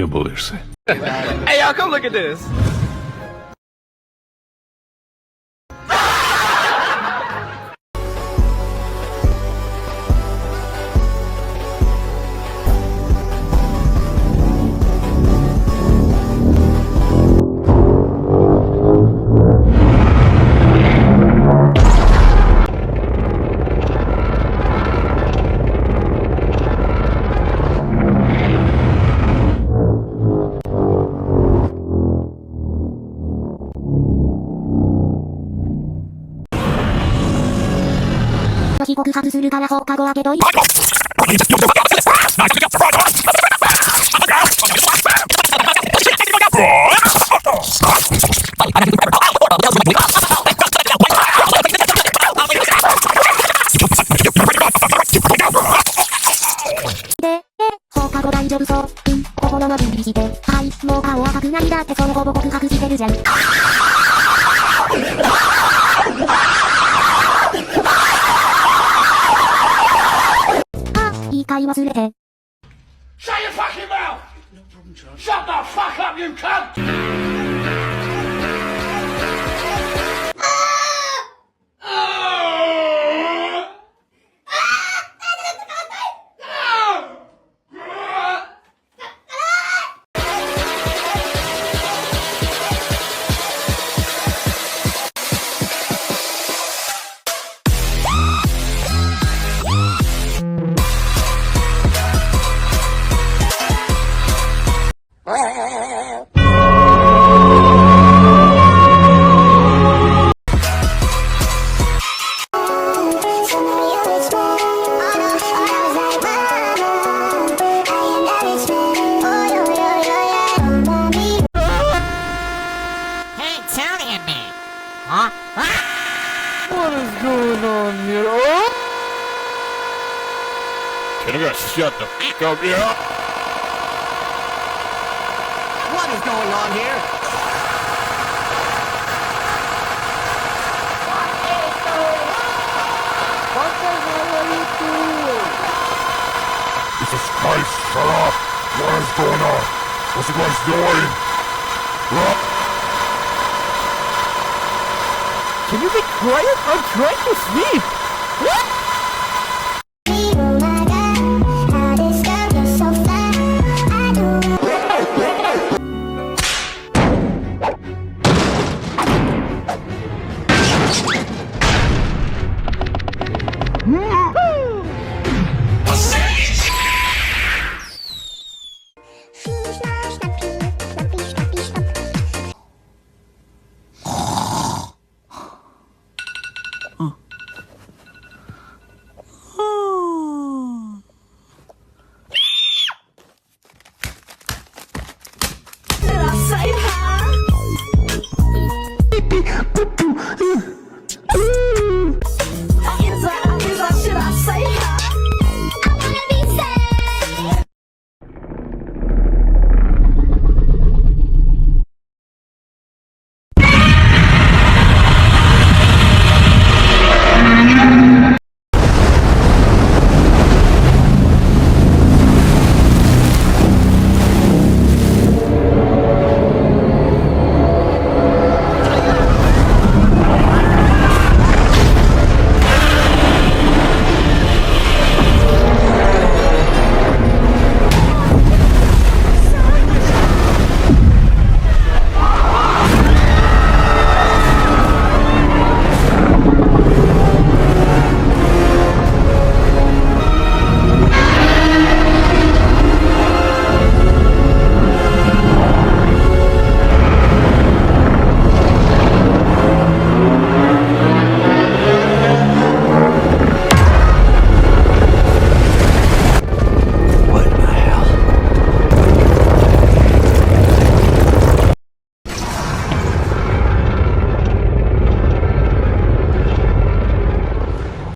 Yiyebilirsin. Hey, y'all, come look at this.告発するから放課後開けといて。で、放課後大丈夫そう。心の準備して。はい、もう顔赤くないだってそのほぼ告白してるじゃん。言い換え忘れて。Shut your fucking mouth! No problem, Charles. Shut the fuck up, you cunt! What is going on here? Oh! Can I shut the fuck up here? What is going on here? What the hell are you doing? Jesus Christ, shut up! What is going on? What's you guys doing? Can you be quiet? I'm trying to sleep! What? Hmm?